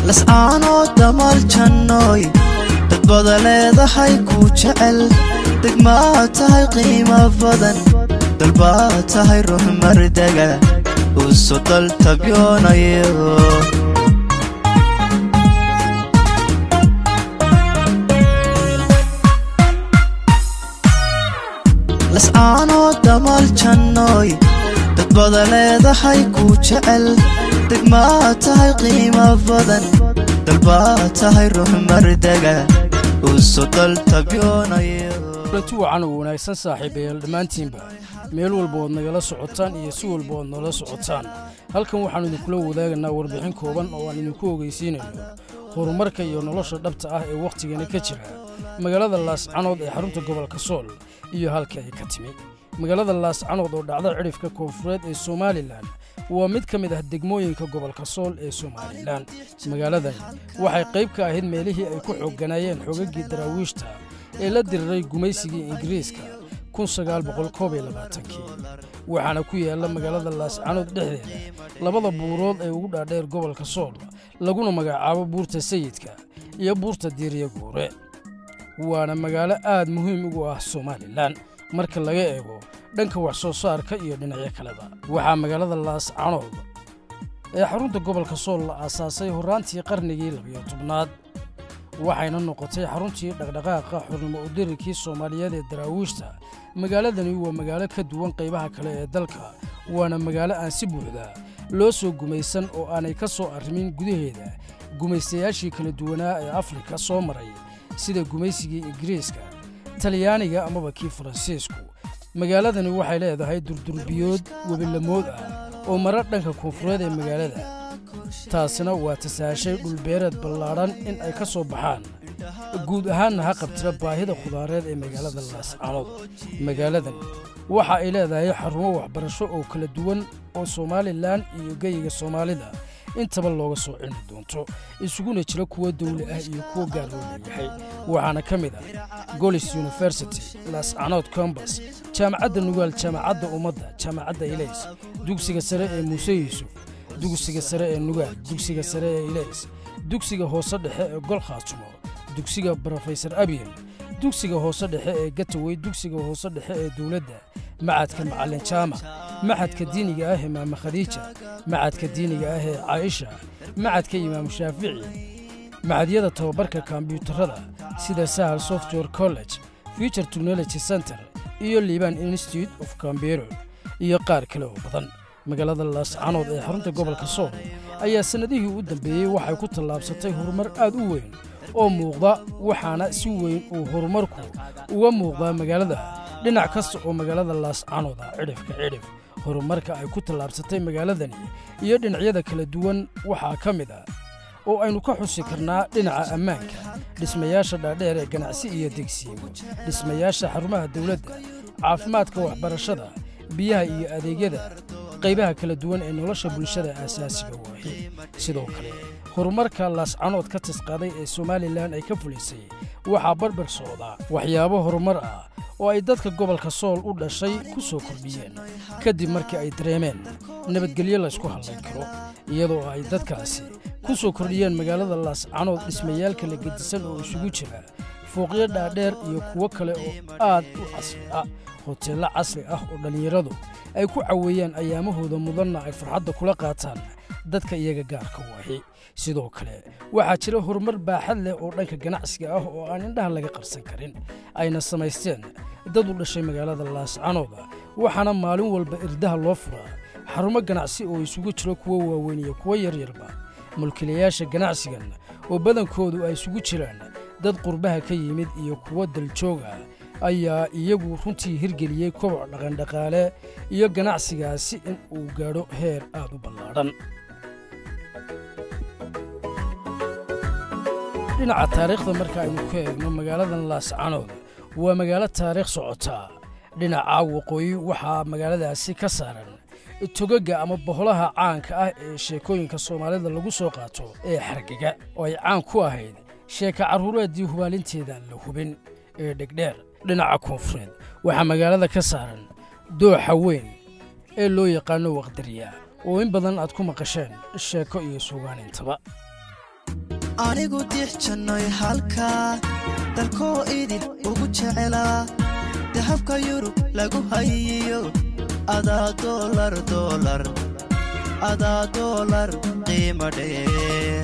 lascaanood damal jannoy dad badaleedahay ku jecel degmaa tahay qiimo badan dalbaa tahay ruux mardaga u soo daltabyonayo lascaanood damal jannoy dad badaleedahay ku jecel degmaa tahay qiimo badan dalbaa tahay ruux mardaga u soo daltabyonayo wacan wanaagsan saaxiibayaal dhamaantiinba meel walba oo nagala socotaan iyo si walba oo nala socotaan halkan waxaan idinkula wadaagnaa warbixin kooban oo aan idinku ogeysiinayo horumarka iyo nolosha dhabta ah ee waqtigeena ka jira magaalada Laascaanood ee xarunta gobolka Sool iyo halka ay ka timi magaalada Laascaanood oo dhacda cirifka koonfureed ee Soomaaliland waa mid ka mid ah degmooyinka gobolka Sool ee Soomaaliland magaaladan waxay qayb ka ahayd meelihii ay ku xoogganayeen xoogagii daraawiishta ee la diriray gumaysigii Ingiriiska 1922 waxaana ku yaala magaalada Laascaanood dhexdeeda labada buurood ee ugu dhaadheer gobolka Sool laguna magacaabo buurta Sayidka iyo buurta Diiriye Guure waana magaalo aad muhiim ugu ah Soomaaliland marka laga eego dhanka wax soo saarka iyo dhinacyo kaleba waxa magaalada Laascaanood ee xarunta gobolka Sool la aasaasay horaantii qarnigii 12aad waxayna noqotay xaruntii dhaqdhaqaaqa xornimo u dirikii Soomaaliyeed ee daraawiishta magaaladani waa magaalo ka duwan qaybaha kale ee dalka waana magaalo aan si buuxda loo soo gumaysan oo aanay ka soo arrimin gudaheeda gumaystayaashii kala duwanaa ee Afrika soo maray sida gumaysigii Ingiriiska Talyaaniga amaba kii Faransiisku magaaladani waxay leedahay durdurbiyood webilamood ah oo mara dhanka koonfureed ee magaalada taasina waa tasaashay dhul beereed ballaaran in ay ka soo baxaan guud ahaan ha qabtira baahida khudaareed ee magaalada Laascaanood magaaladan waxa ay leedahay xarumo waxbarasho oo kala duwan oo Soomaaliland iyo geyiga Soomaalida intaba looga soo cilmi doonto isuguna jira kuwa dawli ah iyo kuwa gaar loo leeyahay waxaana ka mid ah Golis University Laascaanood Campus jaamacadda Nugaal jaamacadda ummadda jaamacadda Ilays dugsiga sare ee Muuse Yuusuf dugsiga sare ee Nugaal dugsiga sare ee Ilays dugsiga hoose dhexe ee Golkhaatumo dugsiga Professor Abiel dugsiga hoose dhexe ee Gataway dugsiga hoose dhexe ee dawladda macadka macallin jaamac macadka diiniga ah ee Maama Khadiija macadka diiniga ah ee Aisha macadka Imaam Shaafici macadyada tababarka kombiyuutarada sida Sahal Software College Future Technology Center iyo Liban Institute of Computer iyo qaar kale oo badan magaalada Laascaanood ee xarunta gobolka Sool ayaa sanadihii u dambeeyay waxay ku tallaabsatay horumar aad u weyn oo muuqda waxaana si weyn uu horumarku uga muuqdaa magaalada dhinac kasta oo magaalada Laascaanood cirifka cirif horumarka ay ku tallaabsatay magaaladani iyo dhinacyada kala duwan waxaa ka mid ah oo aynu ka xusi karnaa dhinaca ammaanka dhismayaasha dhaadheer ee ganacsi iyo degsiimo dhismayaasha xarumaha dawladda caafimaadka waxbarashada biyaha iyo adeegyada qaybaha kala duwan ee nolosha bulshada aasaasiga waahi sidoo kale horumarka Laascaanood ka tisqaaday ee Soomaaliland ay ka fulisay waxa barbar socda waxyaabo horumar ah oo ay dadka gobolka Sool u dhashay ku soo kordhiyeen kadib markii ay dareemeen nabadgelyo la isku halayn karo iyadoo ay dadkaasi ku soo kordhiyeen magaalada Laascaanood dhismayaal kala gedisan oo isugu jira fooqyo dhaadheer iyo kuwo kale oo aad u casri ah hoteello casri ah oo dhalinyaradu ay ku caweeyaan ayaamahooda mudanna ay farxadda kula qaataan dadka iyaga gaarka waahi sidoo kale waxaa jira horumar baaxad leh oo dhanka ganacsiga ah oo aan indhaha laga qarsan karin ayna samaysteen dad u dhashay magaalada Laascaanood waxaana maalin walba irdaha loo furaa xarumo ganacsi oo isugu jira kuwa waaweyn iyo kuwa yaryarba mulkiilayaasha ganacsigan oo badankoodu ay isugu jiraan dad qurbaha ka yimid iyo kuwa daljooga ayaa iyagu runtii hirgeliyay koboc dhaqan dhaqaale iyo ganacsigaasi in uu gaadho heer aad u ballaaran dhinaca taariikhda marka aynu ka eegno magaaladan Laascaanood waa magaalo taariikh socota dhinaca waqooyi waxaa magaaladaasi ka saaran togaga ama boholaha caanka ah ee sheekooyinka Soomaalida lagu soo qaato ee xargiga oo ay caan ku ahayd sheeka caruureedii hubaalinteeda la hubin ee dhegdheer dhinaca koonfureed waxaa magaalada ka saaran dooxa weyn ee loo yaqaano Waqdariya oo in badan aad ku maqasheen sheeko iyo suugaan intaba anigu dix jannoy halka dalkoo idin ugu jecelaa dahabka Yurub lagu hayiyo adaa dollar qiimo dheer